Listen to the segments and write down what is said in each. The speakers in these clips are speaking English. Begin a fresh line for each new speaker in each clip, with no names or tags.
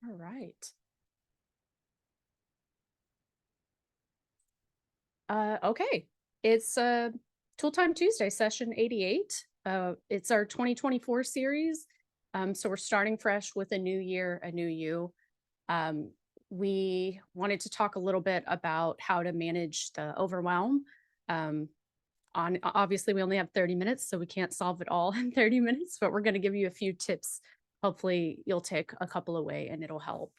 All right. Okay. It's Tool Time Tuesday, session 88. It's our 2024 series. So we're starting fresh with a new year, a new you. Um, we wanted to talk a little bit about how to manage the overwhelm. Um, obviously, we only have 30 minutes, so we can't solve it all in 30 minutes, but we're going to give you a few tips. Hopefully, you'll take a couple away and it'll help.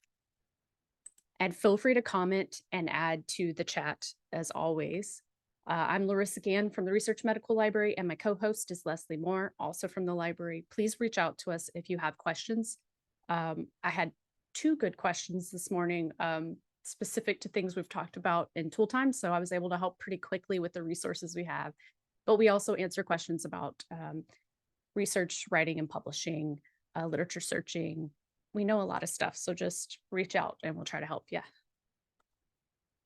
And feel free to comment and add to the chat as always. I'm Larissa Gann from the Research Medical Library, and my co-host is Leslie Moore, also from the library. Please reach out to us if you have questions. I had two good questions this morning, specific to things we've talked about in tool time, so I was able to help pretty quickly with the resources we have. But we also answer questions about research, writing and publishing, literature searching. We know a lot of stuff, so just reach out and we'll try to help you.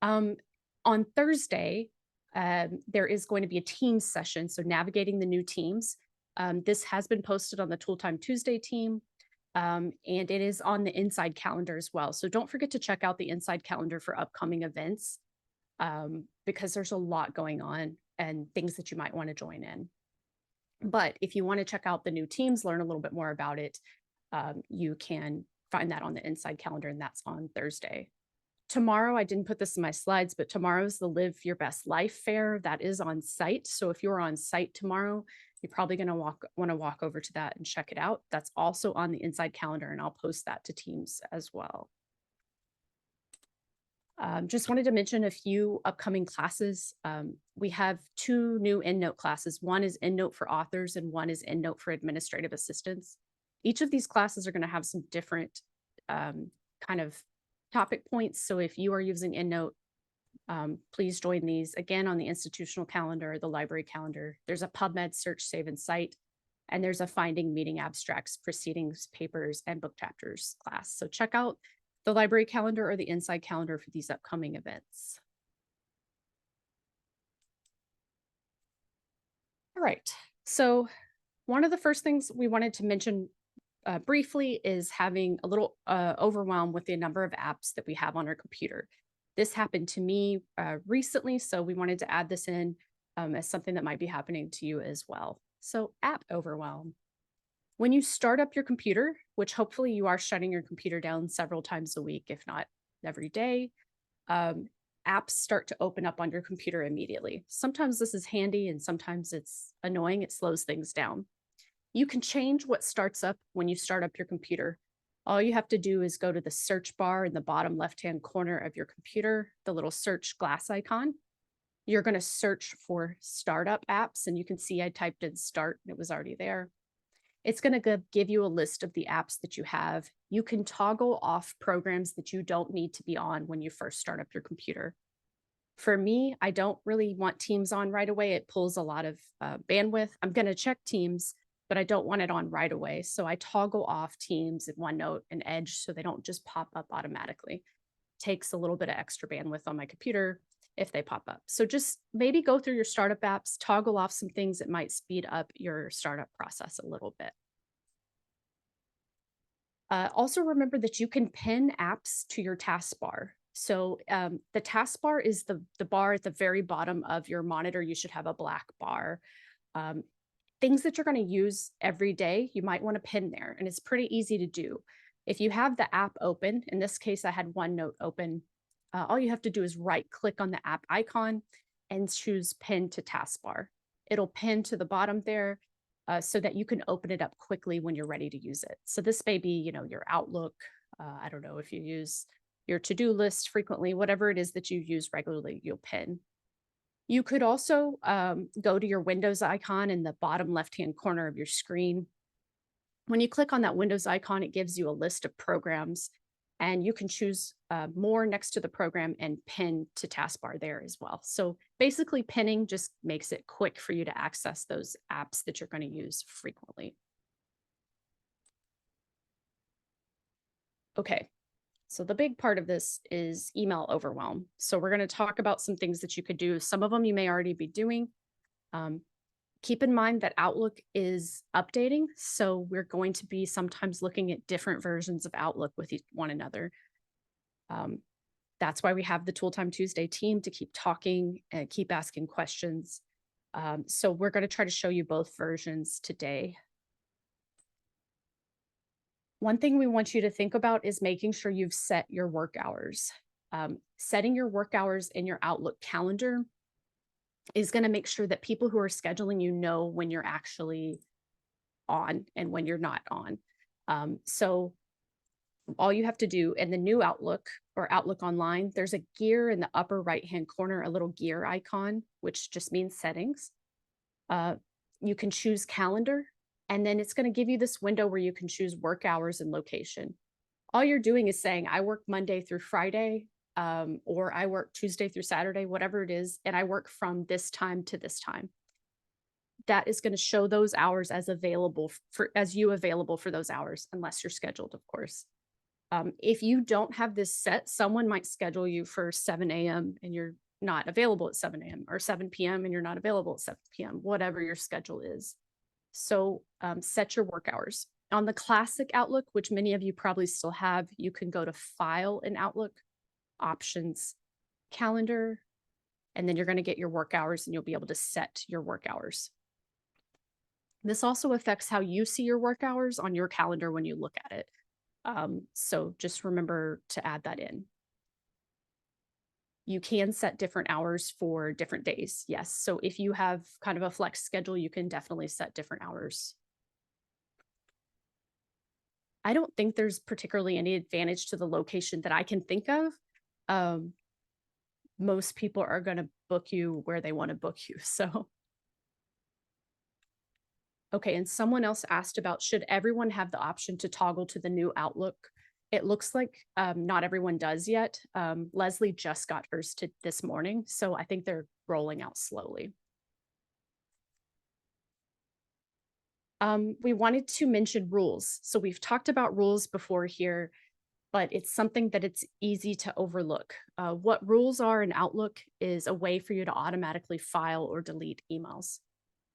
On Thursday, there is going to be a Teams session, so navigating the new teams. This has been posted on the Tool Time Tuesday team, and it is on the inside calendar as well. So don't forget to check out the inside calendar for upcoming events, because there's a lot going on and things that you might want to join in. But if you want to check out the new teams, learn a little bit more about it, you can find that on the inside calendar, and that's on Thursday. Tomorrow, I didn't put this in my slides, but tomorrow's the Live Your Best Life Fair. That is on site. So if you're on site tomorrow, you're probably going to want to walk over to that and check it out. That's also on the inside calendar, and I'll post that to Teams as well. Just wanted to mention a few upcoming classes. We have two new EndNote classes. One is EndNote for authors and one is EndNote for administrative assistants. Each of these classes are going to have some different kind of topic points. So if you are using EndNote, please join these again on the institutional calendar, the library calendar. There's a PubMed search, save, and cite, and there's a finding meeting abstracts, proceedings, papers, and book chapters class. So check out the library calendar or the inside calendar for these upcoming events. All right, so one of the first things we wanted to mention briefly is having a little overwhelm with the number of apps that we have on our computer. This happened to me recently, so we wanted to add this in as something that might be happening to you as well. So app overwhelm. When you start up your computer, which hopefully you are shutting your computer down several times a week, if not every day, apps start to open up on your computer immediately. Sometimes this is handy and sometimes it's annoying. It slows things down. You can change what starts up when you start up your computer. All you have to do is go to the search bar in the bottom left-hand corner of your computer, the little search glass icon. You're going to search for startup apps, and you can see I typed in start and it was already there. It's going to give you a list of the apps that you have. You can toggle off programs that you don't need to be on when you first start up your computer. For me, I don't really want Teams on right away. It pulls a lot of bandwidth. I'm going to check Teams, but I don't want it on right away. So I toggle off Teams and OneNote and Edge so they don't just pop up automatically. It takes a little bit of extra bandwidth on my computer if they pop up. So just maybe go through your startup apps, toggle off some things that might speed up your startup process a little bit. Also remember that you can pin apps to your taskbar. So the taskbar is the bar at the very bottom of your monitor. You should have a black bar. Things that you're going to use every day, you might want to pin there, and it's pretty easy to do. If you have the app open, in this case, I had OneNote open, all you have to do is right-click on the app icon and choose Pin to Taskbar. It'll pin to the bottom there so that you can open it up quickly when you're ready to use it. So this may be, your Outlook. I don't know if you use your to-do list frequently, whatever it is that you use regularly, you'll pin. You could also go to your Windows icon in the bottom left-hand corner of your screen. When you click on that Windows icon, it gives you a list of programs, and you can choose more next to the program and pin to taskbar there as well. So basically pinning just makes it quick for you to access those apps that you're going to use frequently. Okay, so the big part of this is email overwhelm. So we're going to talk about some things that you could do. Some of them you may already be doing. Keep in mind that Outlook is updating, so we're going to be sometimes looking at different versions of Outlook with one another. Um, that's why we have the Tool Time Tuesday team to keep talking and keep asking questions. So we're going to try to show you both versions today. One thing we want you to think about is making sure you've set your work hours. Setting your work hours in your Outlook calendar is going to make sure that people who are scheduling you know when you're actually on and when you're not on. So all you have to do in the new Outlook or Outlook Online, there's a gear in the upper right-hand corner, a little gear icon, which just means settings. You can choose calendar, and then it's going to give you this window where you can choose work hours and location. All you're doing is saying, I work Monday through Friday, or I work Tuesday through Saturday, whatever it is, and I work from this time to this time. That is going to show those hours as available for those hours, unless you're scheduled, of course. If you don't have this set, someone might schedule you for 7 a.m. and you're not available at 7 a.m. or 7 p.m. and you're not available at 7 p.m., whatever your schedule is. So set your work hours. On the classic Outlook, which many of you probably still have, you can go to File in Outlook, Options, Calendar, and then you're going to get your work hours and you'll be able to set your work hours. This also affects how you see your work hours on your calendar when you look at it. So just remember to add that in. You can set different hours for different days. Yes. So if you have kind of a flex schedule, you can definitely set different hours. I don't think there's particularly any advantage to the location that I can think of. Most people are going to book you where they want to book you. So. Okay, and someone else asked about, should everyone have the option to toggle to the new Outlook? It looks like not everyone does yet. Leslie just got hers this morning, so I think they're rolling out slowly. We wanted to mention rules. So we've talked about rules before here, but it's something that it's easy to overlook. What rules are in Outlook is a way for you to automatically file or delete emails.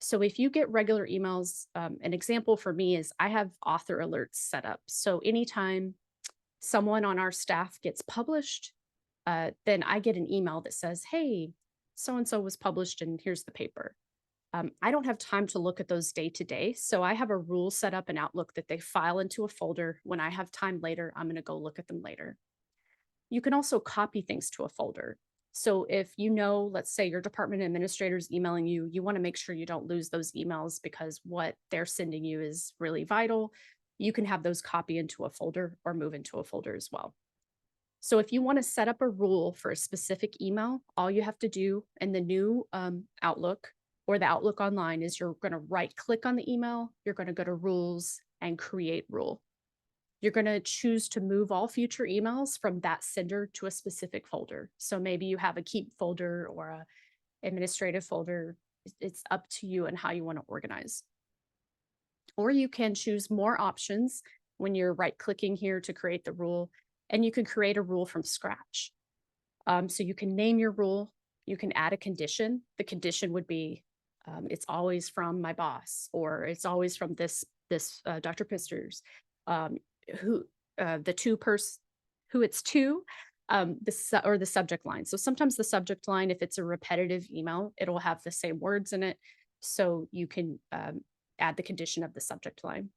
So if you get regular emails, an example for me is I have author alerts set up. So anytime someone on our staff gets published, then I get an email that says, hey, so-and-so was published and here's the paper. I don't have time to look at those day to day. So I have a rule set up in Outlook that they file into a folder. When I have time later, I'm going to go look at them later. You can also copy things to a folder. So if you know, let's say your department administrator is emailing you, you want to make sure you don't lose those emails because what they're sending you is really vital. You can have those copy into a folder or move into a folder as well. So if you want to set up a rule for a specific email, all you have to do in the new Outlook or the Outlook Online is you're going to right click on the email, you're going to go to Rules and Create Rule. You're going to choose to move all future emails from that sender to a specific folder. So maybe you have a keep folder or a administrative folder. It's up to you and how you want to organize. Or you can choose more options when you're right clicking here to create the rule, and you can create a rule from scratch. So you can name your rule, you can add a condition. The condition would be, it's always from my boss, or it's always from this Dr. Pisters. Who it's to, the subject line. So sometimes the subject line, if it's a repetitive email, it'll have the same words in it. So you can add the condition of the subject line.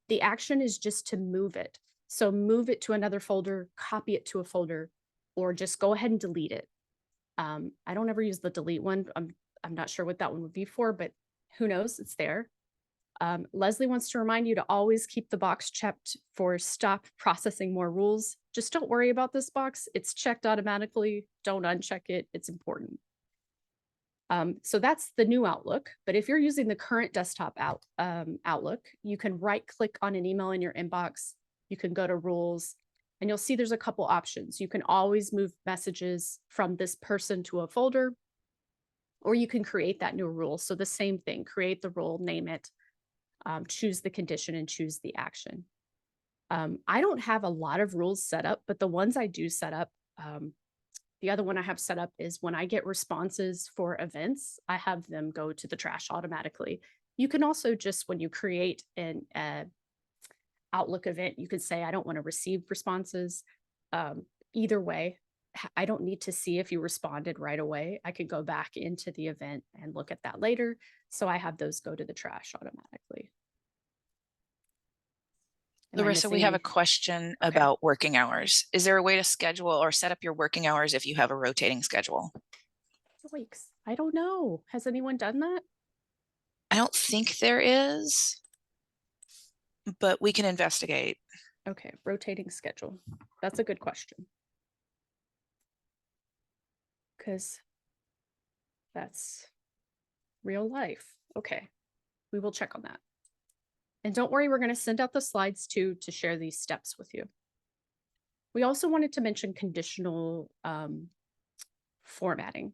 The action is just to move it. So move it to another folder, copy it to a folder, or just go ahead and delete it. I don't ever use the delete one. I'm not sure what that one would be for, but who knows? It's there. Leslie wants to remind you to always keep the box checked for stop processing more rules. Just don't worry about this box. It's checked automatically. Don't uncheck it. It's important. So that's the new Outlook. But if you're using the current desktop Outlook, you can right click on an email in your inbox. You can go to Rules and you'll see there's a couple options. You can always move messages from this person to a folder, or you can create that new rule. So the same thing, create the rule, name it, choose the condition and choose the action. I don't have a lot of rules set up, but the ones I do set up, The other one I have set up is when I get responses for events, I have them go to the trash automatically. You can also just, when you create an Outlook event, you could say, I don't want to receive responses. Either way, I don't need to see if you responded right away. I could go back into the event and look at that later. So I have those go to the trash automatically.
Larissa, we have a question about working hours. Is there a way to schedule or set up your working hours if you have a rotating schedule?
Weeks. I don't know. Has anyone done that?
I don't think there is, but we can investigate.
Okay, rotating schedule. That's a good question. Because that's real life. Okay, we will check on that. And don't worry, we're going to send out the slides too to share these steps with you. We also wanted to mention conditional formatting.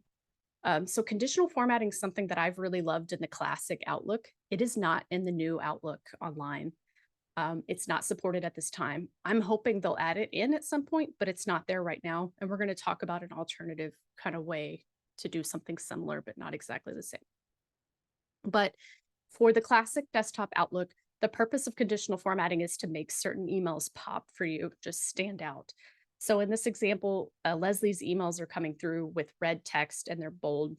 So conditional formatting is something that I've really loved in the classic Outlook. It is not in the new Outlook online. It's not supported at this time. I'm hoping they'll add it in at some point, but it's not there right now. And we're going to talk about an alternative kind of way to do something similar, but not exactly the same. But for the classic desktop Outlook, the purpose of conditional formatting is to make certain emails pop for you, just stand out. So in this example, Leslie's emails are coming through with red text and they're bold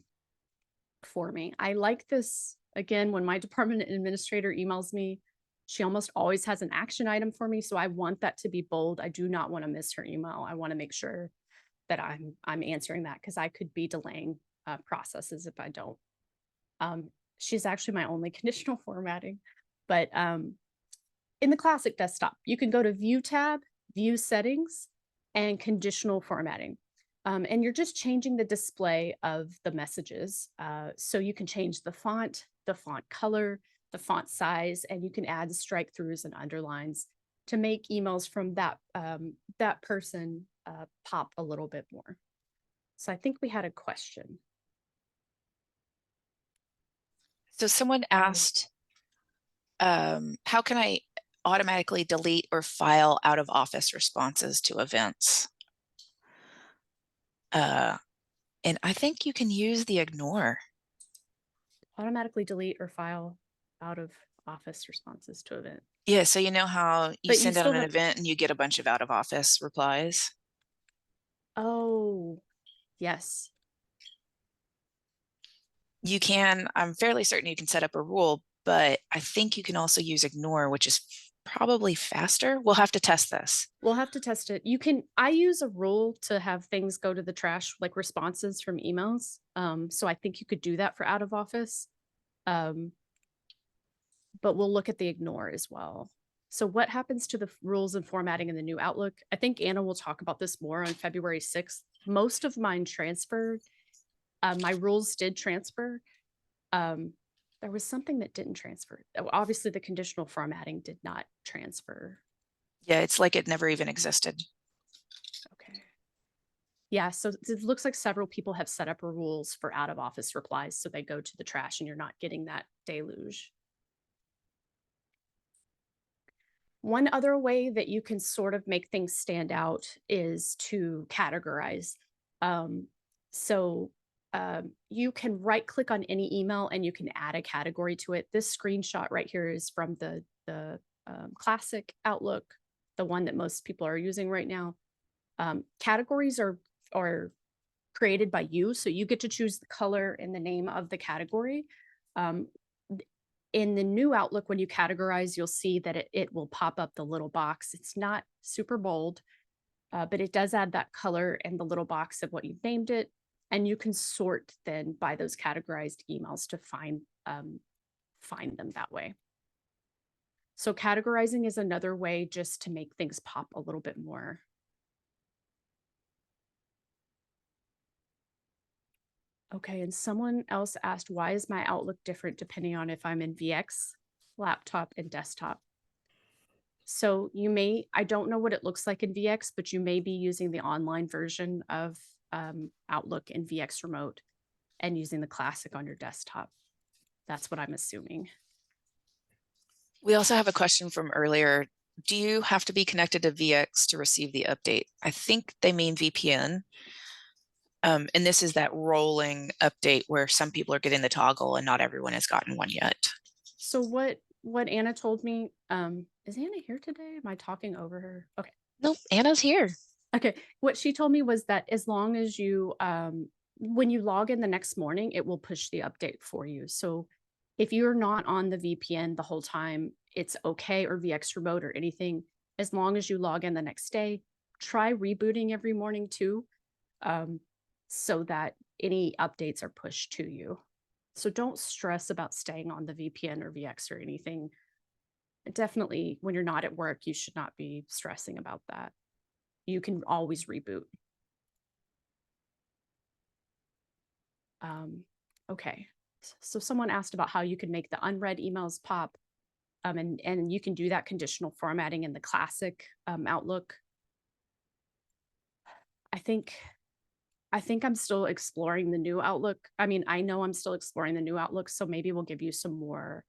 for me. I like this, again, when my department administrator emails me, she almost always has an action item for me. So I want that to be bold. I do not want to miss her email. I want to make sure that I'm answering that because I could be delaying processes if I don't. She's actually my only conditional formatting. But in the classic desktop, you can go to View tab, View Settings, and Conditional Formatting. And you're just changing the display of the messages. So you can change the font color, the font size, and you can add strike throughs and underlines to make emails from that, that person pop a little bit more. So I think we had a question.
So someone asked, how can I automatically delete or file out of office responses to events? And I think you can use the ignore.
Automatically delete or file out of office responses to event.
Yeah, so you know how you
But
send out an event and you get a bunch of out of office replies?
Oh, yes.
You can, I'm fairly certain you can set up a rule, but I think you can also use ignore, which is probably faster. We'll have to test this.
We'll have to test it. You can, I use a rule to have things go to the trash, like responses from emails. So I think you could do that for out of office. But we'll look at the ignore as well. So what happens to the rules and formatting in the new Outlook? I think Anna will talk about this more on February 6th. Most of mine transferred. My rules did transfer. There was something that didn't transfer. Obviously, the conditional formatting did not transfer.
Yeah, it's like it never even existed.
Okay. Yeah, so it looks like several people have set up rules for out of office replies, so they go to the trash and you're not getting that deluge. One other way that you can sort of make things stand out is to categorize. You can right click on any email and you can add a category to it. This screenshot right here is from the classic Outlook, the one that most people are using right now. Categories are created by you, so you get to choose the color and the name of the category. In the new Outlook, when you categorize, you'll see that it will pop up the little box. It's not super bold, but it does add that color and the little box of what you've named it. And you can sort then by those categorized emails to find them that way. So categorizing is another way just to make things pop a little bit more. Okay, and someone else asked, why is my Outlook different depending on if I'm in VX, laptop, and desktop? So you may, I don't know what it looks like in VX, but you may be using the online version of Outlook in VX Remote and using the classic on your desktop. That's what I'm assuming.
We also have a question from earlier. Do you have to be connected to VX to receive the update? I think they mean VPN. And this is that rolling update where some people are getting the toggle and not everyone has gotten one yet.
So what Anna told me, is Anna here today? Am I talking over her? Okay.
Nope, Anna's here.
Okay. What she told me was that as long as you, when you log in the next morning, it will push the update for you. So if you're not on the VPN the whole time, it's okay, or VX remote or anything. As long as you log in the next day, try rebooting every morning too, so that any updates are pushed to you. So don't stress about staying on the VPN or VX or anything. Definitely, when you're not at work, you should not be stressing about that. You can always reboot. Um, okay. So someone asked about how you can make the unread emails pop. And you can do that conditional formatting in the classic Outlook. I think I'm still exploring the new Outlook. I mean, I know I'm still exploring the new Outlook, so maybe we'll give you some more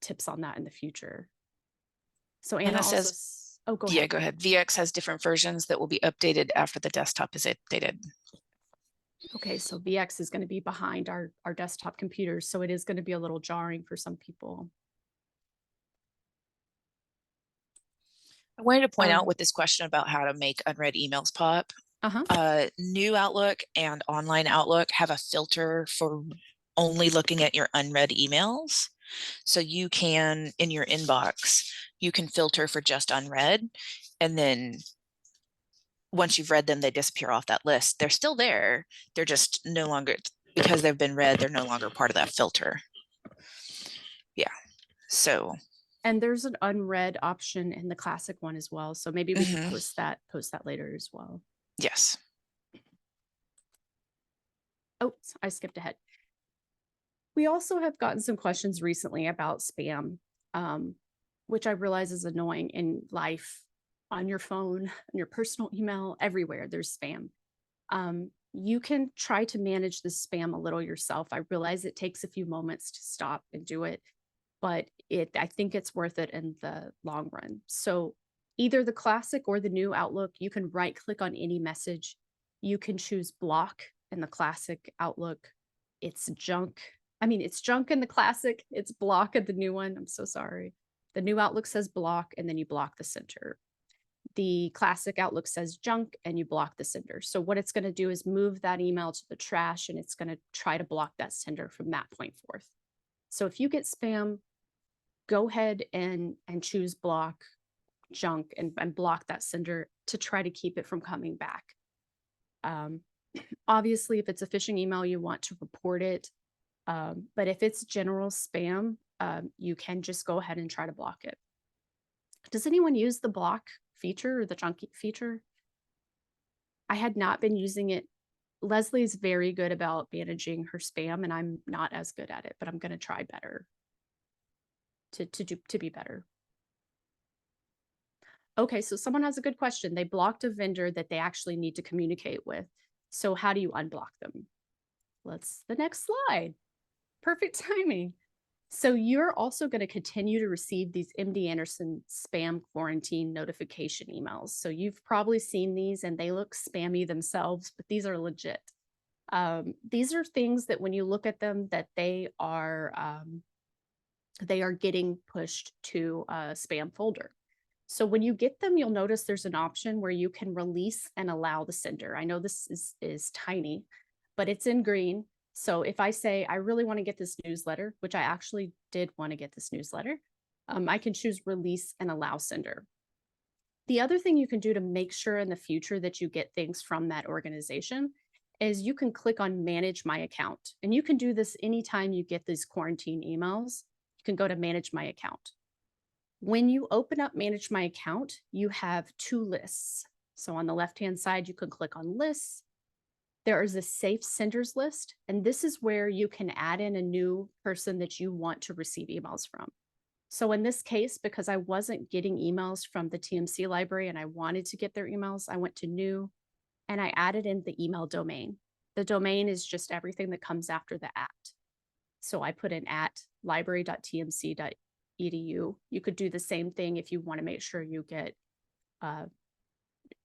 tips on that in the future. So Anna
Anna
also,
says,
oh, go
yeah,
ahead.
go ahead. VX has different versions that will be updated after the desktop is updated.
Okay, so VX is going to be behind our desktop computers, so it is going to be a little jarring for some people.
I wanted to point out with this question about how to make unread emails pop. New Outlook and online Outlook have a filter for only looking at your unread emails. So you can, in your inbox, you can filter for just unread, and then once you've read them, they disappear off that list. They're still there. They're just no longer, because they've been read, they're no longer part of that filter. Yeah. So.
And there's an unread option in the classic one as well. So maybe we can post that later as well.
Yes.
Oh, I skipped ahead. We also have gotten some questions recently about spam, which I realize is annoying in life, on your phone, on your personal email, everywhere there's spam. You can try to manage the spam a little yourself. I realize it takes a few moments to stop and do it, but I think it's worth it in the long run. So either the classic or the new Outlook, you can right click on any message. You can choose block in the classic Outlook. It's junk. I mean, it's junk in the classic. It's block in the new one. I'm so sorry. The new Outlook says block, and then you block the center. The classic Outlook says junk, and you block the sender. So what it's going to do is move that email to the trash, and it's going to try to block that sender from that point forth. So if you get spam, go ahead and choose block junk and block that sender to try to keep it from coming back. Obviously, if it's a phishing email, you want to report it. But if it's general spam, you can just go ahead and try to block it. Does anyone use the block feature or the junk feature? I had not been using it. Leslie is very good about managing her spam, and I'm not as good at it, but I'm going to try better to be better. Okay, so someone has a good question. They blocked a vendor that they actually need to communicate with. So how do you unblock them? The next slide. Perfect timing. So you're also going to continue to receive these MD Anderson spam quarantine notification emails. So you've probably seen these and they look spammy themselves, but these are legit. These are things that when you look at them, that they are getting pushed to a spam folder. So when you get them, you'll notice there's an option where you can release and allow the sender. I know this is tiny, but it's in green. So if I say, I really want to get this newsletter, which I actually did want to get this newsletter, I can choose release and allow sender. The other thing you can do to make sure in the future that you get things from that organization is you can click on manage my account. And you can do this anytime you get these quarantine emails. You can go to manage my account. When you open up manage my account, you have two lists. So on the left-hand side, you can click on lists. There is a safe senders list, and this is where you can add in a new person that you want to receive emails from. So in this case, because I wasn't getting emails from the TMC library and I wanted to get their emails, I went to new and I added in the email domain. The domain is just everything that comes after the @ So I put in @ library.tmc.edu. You could do the same thing if you want to make sure you get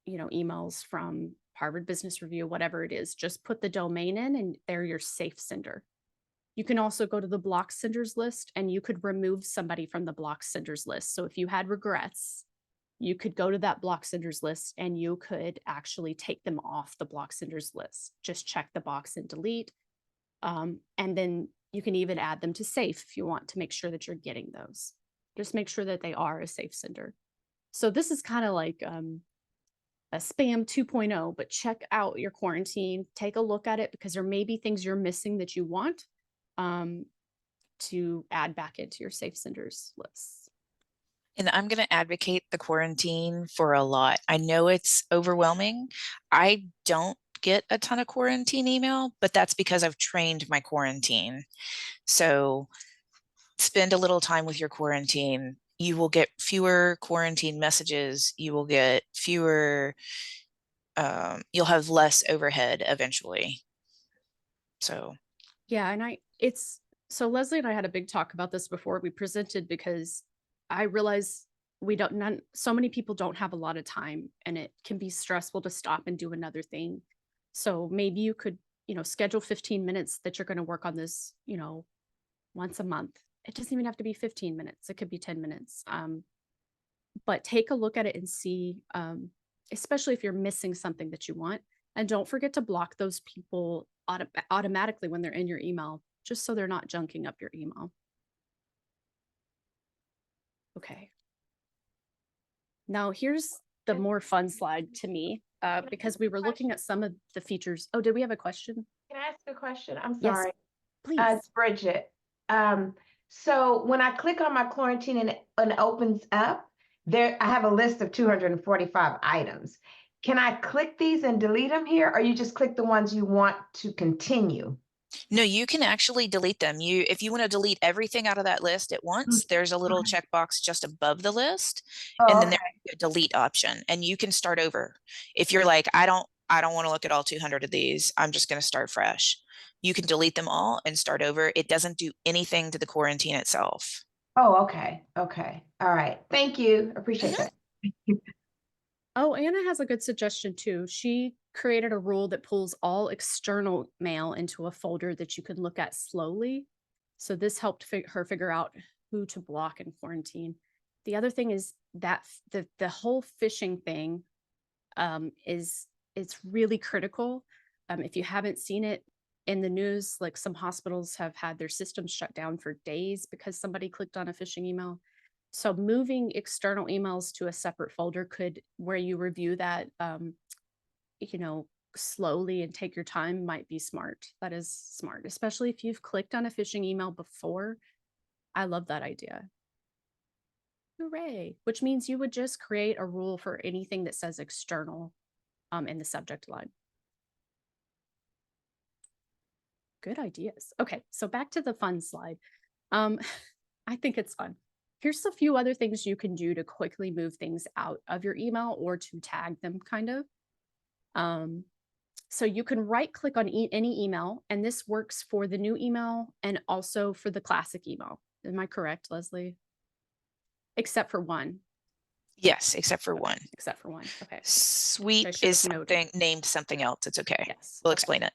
emails from Harvard Business Review, whatever it is, just put the domain in and they're your safe sender. You can also go to the block senders list and you could remove somebody from the block senders list. So if you had regrets, you could go to that block senders list and you could actually take them off the block senders list. Just check the box and delete. And then you can even add them to safe if you want to make sure that you're getting those. Just make sure that they are a safe sender. So this is kind of like a spam 2.0, but check out your quarantine, take a look at it because there may be things you're missing that you want to add back into your safe senders list.
And I'm going to advocate the quarantine for a lot. I know it's overwhelming. I don't get a ton of quarantine email, but that's because I've trained my quarantine. So spend a little time with your quarantine. You will get fewer quarantine messages. You will get fewer, you'll have less overhead eventually. So.
Yeah. And so Leslie and I had a big talk about this before we presented, because I realize so many people don't have a lot of time and it can be stressful to stop and do another thing. So maybe you could, schedule 15 minutes that you're going to work on this, once a month. It doesn't even have to be 15 minutes. It could be 10 minutes. But take a look at it and see, especially if you're missing something that you want. And don't forget to block those people automatically when they're in your email, just so they're not junking up your email. Okay. Now here's the more fun slide to me, because we were looking at some of the features. Oh, did we have a question?
Can I ask a question? I'm
Yes,
sorry.
please.
It's Bridget. So when I click on my quarantine and it opens up, I have a list of 245 items. Can I click these and delete them here, or you just click the ones you want to continue?
No, you can actually delete them. If you want to delete everything out of that list at once, there's a little checkbox just above the list, and then there's a delete option, and you can start over. If you're like, I don't want to look at all 200 of these, I'm just going to start fresh. You can delete them all and start over. It doesn't do anything to the quarantine itself.
Oh, okay. Okay. All right. Thank you. Appreciate that.
Oh, Anna has a good suggestion too. She created a rule that pulls all external mail into a folder that you can look at slowly. So this helped her figure out who to block in quarantine. The other thing is that the whole phishing thing it's really critical. If you haven't seen it in the news, like some hospitals have had their systems shut down for days because somebody clicked on a phishing email. So moving external emails to a separate folder where you review that, slowly and take your time might be smart. That is smart, especially if you've clicked on a phishing email before. I love that idea. Hooray. Which means you would just create a rule for anything that says external in the subject line. Good ideas. Okay, so back to the fun slide. I think it's fun. Here's a few other things you can do to quickly move things out of your email or to tag them kind of. So you can right click on any email, and this works for the new email and also for the classic email. Am I correct, Leslie? Except for one.
Yes, except for one.
Except for one. Okay.
Sweep is named something else. It's okay. Yes. We'll explain it.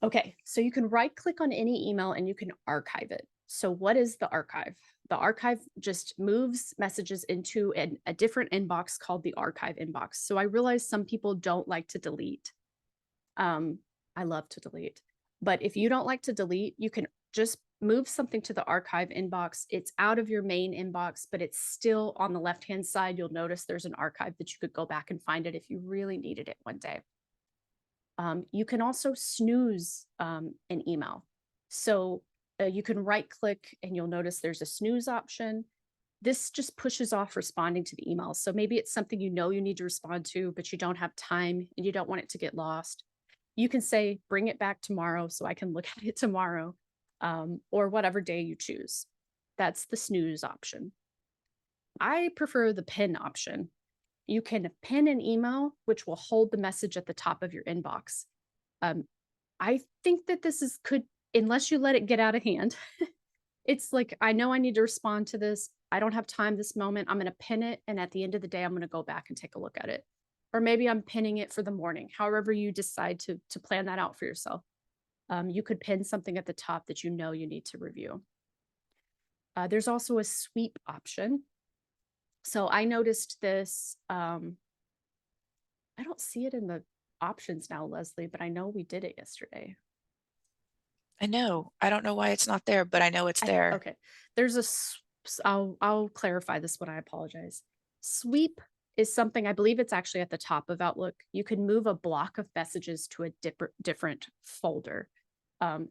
Okay, so you can right click on any email and you can archive it. So what is the archive? The archive just moves messages into a different inbox called the archive inbox. So I realize some people don't like to delete. I love to delete. But if you don't like to delete, you can just move something to the archive inbox. It's out of your main inbox, but it's still on the left-hand side. You'll notice there's an archive that you could go back and find it if you really needed it one day. You can also snooze an email. So you can right click and you'll notice there's a snooze option. This just pushes off responding to the email. So maybe it's something you need to respond to, but you don't have time and you don't want it to get lost. You can say, bring it back tomorrow so I can look at it tomorrow, or whatever day you choose. That's the snooze option. I prefer the pin option. You can pin an email, which will hold the message at the top of your inbox. I think that this unless you let it get out of hand, it's like, I know I need to respond to this. I don't have time this moment. I'm going to pin it. And at the end of the day, I'm going to go back and take a look at it. or maybe I'm pinning it for the morning, however you decide to plan that out for yourself. You could pin something at the top that you know you need to review. There's also a sweep option. So I noticed this, I don't see it in the options now, Leslie, but I know we did it yesterday.
I know. I don't know why it's not there, but I know it's there.
Okay. There's I'll clarify this one. I apologize. Sweep is something, I believe it's actually at the top of Outlook. You can move a block of messages to a different folder.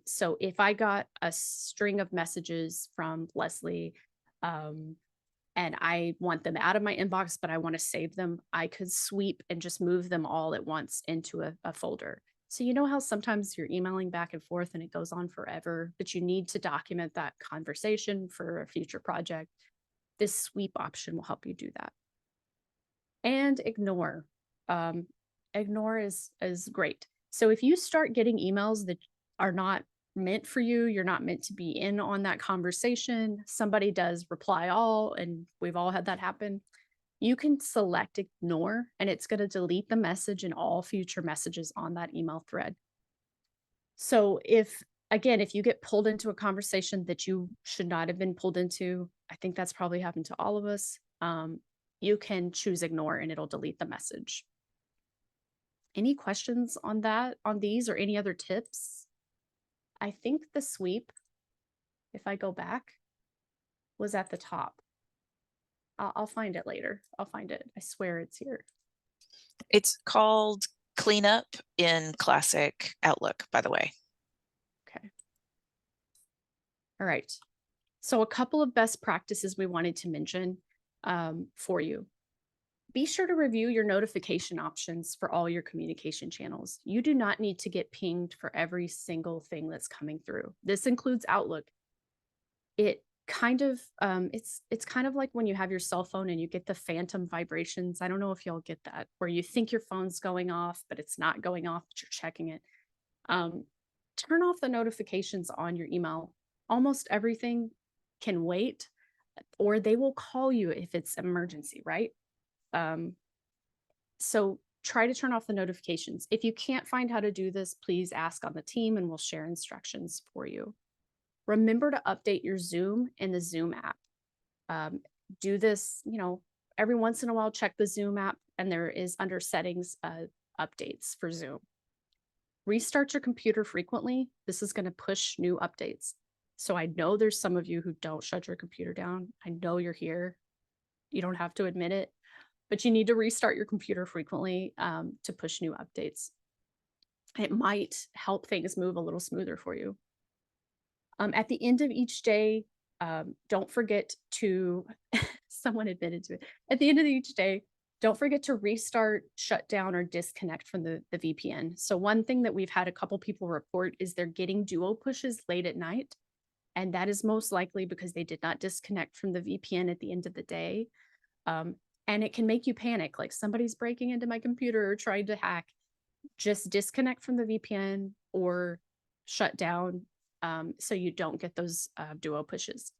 So if I got a string of messages from Leslie, and I want them out of my inbox, but I want to save them, I could sweep and just move them all at once into a folder. So you know how sometimes you're emailing back and forth and it goes on forever, but you need to document that conversation for a future project. This sweep option will help you do that. And ignore. Ignore is great. So if you start getting emails that are not meant for you, you're not meant to be in on that conversation, somebody does reply all, and we've all had that happen, you can select ignore, and it's going to delete the message and all future messages on that email thread. So if you get pulled into a conversation that you should not have been pulled into, I think that's probably happened to all of us. You can choose ignore and it'll delete the message. Any questions on that, on these, or any other tips? I think the sweep, if I go back, was at the top. I'll find it later. I'll find it. I swear it's here.
It's called Cleanup in Classic Outlook, by the way.
Okay. All right. So a couple of best practices we wanted to mention for you. Be sure to review your notification options for all your communication channels. You do not need to get pinged for every single thing that's coming through. This includes Outlook. It kind of, it's kind of like when you have your cell phone and you get the phantom vibrations. I don't know if y'all get that, where you think your phone's going off, but it's not going off, but you're checking it. Turn off the notifications on your email. Almost everything can wait, or they will call you if it's emergency, right? So try to turn off the notifications. If you can't find how to do this, please ask on the team and we'll share instructions for you. Remember to update your Zoom in the Zoom app. Do this, every once in a while, check the Zoom app, and there is under settings, updates for Zoom. Restart your computer frequently. This is going to push new updates. So I know there's some of you who don't shut your computer down. I know you're here. You don't have to admit it, but you need to restart your computer frequently to push new updates. It might help things move a little smoother for you. At the end of each day, don't forget to, someone admitted to it, at the end of each day, don't forget to restart, shut down, or disconnect from the VPN. So one thing that we've had a couple people report is they're getting duo pushes late at night. And that is most likely because they did not disconnect from the VPN at the end of the day. And it can make you panic, like somebody's breaking into my computer or trying to hack. Just disconnect from the VPN or shut down so you don't get those duo pushes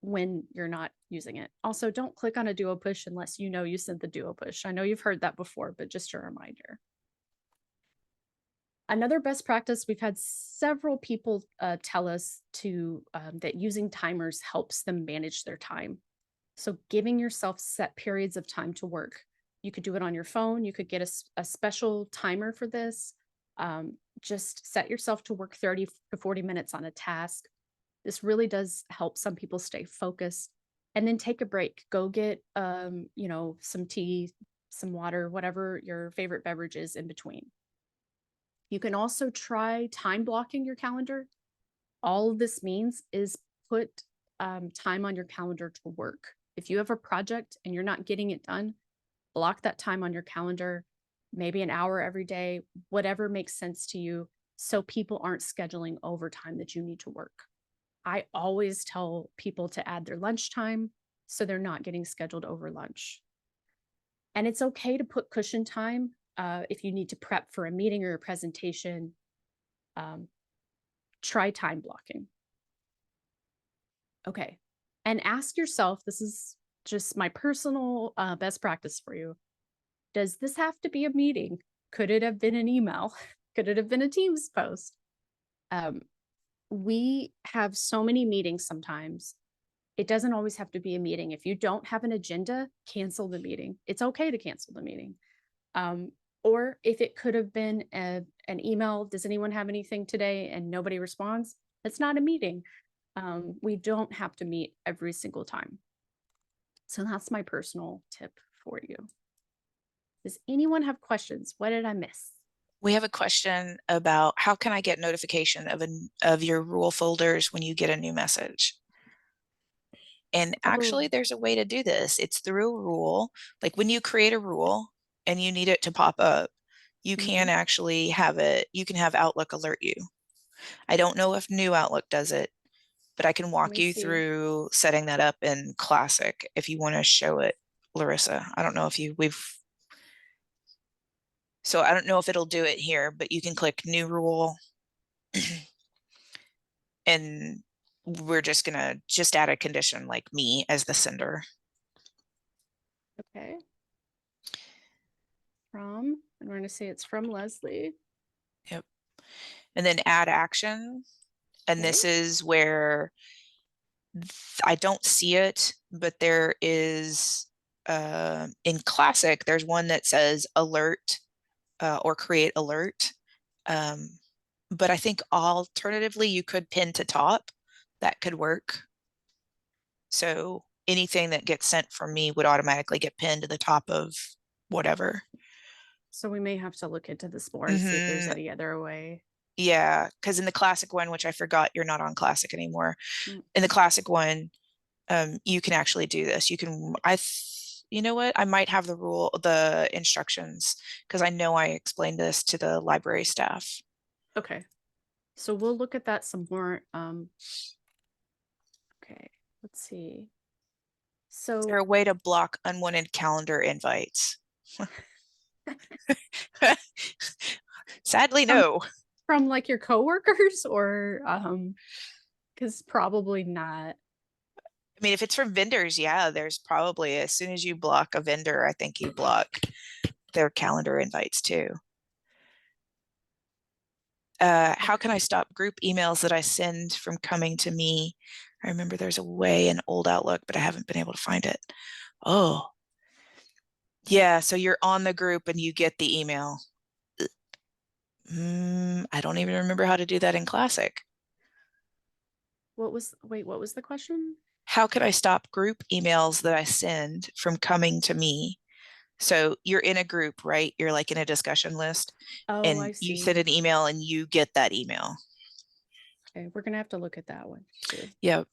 when you're not using it. Also, don't click on a duo push unless you know you sent the duo push. I know you've heard that before, but just a reminder. Another best practice, we've had several people tell us that using timers helps them manage their time. So giving yourself set periods of time to work. You could do it on your phone. You could get a special timer for this. Just set yourself to work 30 to 40 minutes on a task. This really does help some people stay focused. And then take a break. Go get, some tea, some water, whatever your favorite beverage is in between. You can also try time blocking your calendar. All this means is put time on your calendar to work. If you have a project and you're not getting it done, block that time on your calendar, maybe an hour every day, whatever makes sense to you, so people aren't scheduling overtime that you need to work. I always tell people to add their lunchtime so they're not getting scheduled over lunch. And it's okay to put cushion time if you need to prep for a meeting or a presentation. Try time blocking. Okay. And ask yourself, this is just my personal best practice for you. Does this have to be a meeting? Could it have been an email? Could it have been a Teams post? We have so many meetings sometimes. It doesn't always have to be a meeting. If you don't have an agenda, cancel the meeting. It's okay to cancel the meeting. Or if it could have been an email, does anyone have anything today, and nobody responds? That's not a meeting. We don't have to meet every single time. So that's my personal tip for you. Does anyone have questions? What did I miss?
We have a question about how can I get notification of your rule folders when you get a new message? And actually, there's a way to do this. It's through a rule. Like when you create a rule and you need it to pop up, you can actually have it, you can have Outlook alert you. I don't know if new Outlook does it, but I can walk you through setting that up in Classic if you want to show it, Larissa. I don't know if so I don't know if it'll do it here, but you can click new rule and we're just gonna add a condition like me as the sender.
Okay. And we're going to say it's from Leslie.
Yep. And then add action. And this is where I don't see it, but there is in Classic, there's one that says alert or create alert. But I think alternatively, you could pin to top. That could work. So anything that gets sent from me would automatically get pinned to the top of whatever.
So we may have to look into this more and see if there's any other way.
Yeah, because in the Classic one, which I forgot you're not on Classic anymore, in the Classic one, you can actually do this. You can, you know what? I might have the instructions because I know I explained this to the library staff.
Okay. So we'll look at that some more. Okay, let's see. So
is there a way to block unwanted calendar invites? Sadly, no.
From like your coworkers or because probably not.
I mean, if it's from vendors, yeah, there's probably, as soon as you block a vendor, I think you block their calendar invites too. How can I stop group emails that I send from coming to me? I remember there's a way in old Outlook, but I haven't been able to find it. Oh, yeah. So you're on the group and you get the email. I don't even remember how to do that in Classic.
What was the question?
How can I stop group emails that I send from coming to me? So you're in a group, right? You're like in a discussion list.
Oh,
and
I see.
You send an email and you get that email.
Okay, we're gonna have to look at that one too.
Yep.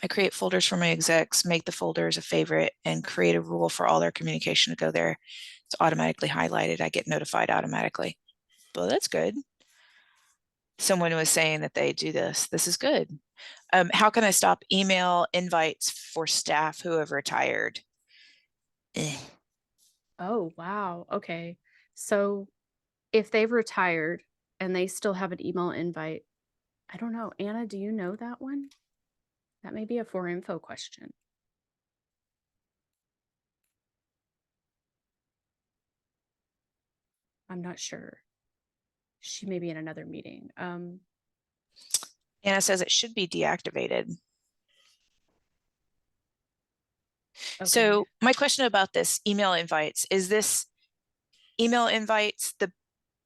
I create folders for my execs, make the folders a favorite, and create a rule for all their communication to go there. It's automatically highlighted. I get notified automatically. Well, that's good. Someone was saying that they do this. This is good. How can I stop email invites for staff who have retired?
Oh, wow. Okay. So if they've retired and they still have an email invite, I don't know. Anna, do you know that one? That may be a for info question. I'm not sure. She may be in another meeting.
Anna says it should be deactivated. Okay. So my question about this email invites, is this email invites, the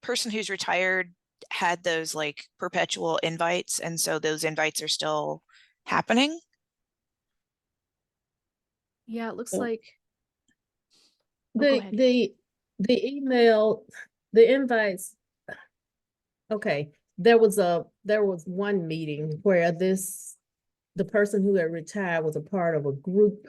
person who's retired had those like perpetual invites, and so those invites are still happening?
Yeah, it looks like
the email, the invites. Okay, there was one meeting where the person who had retired was a part of a group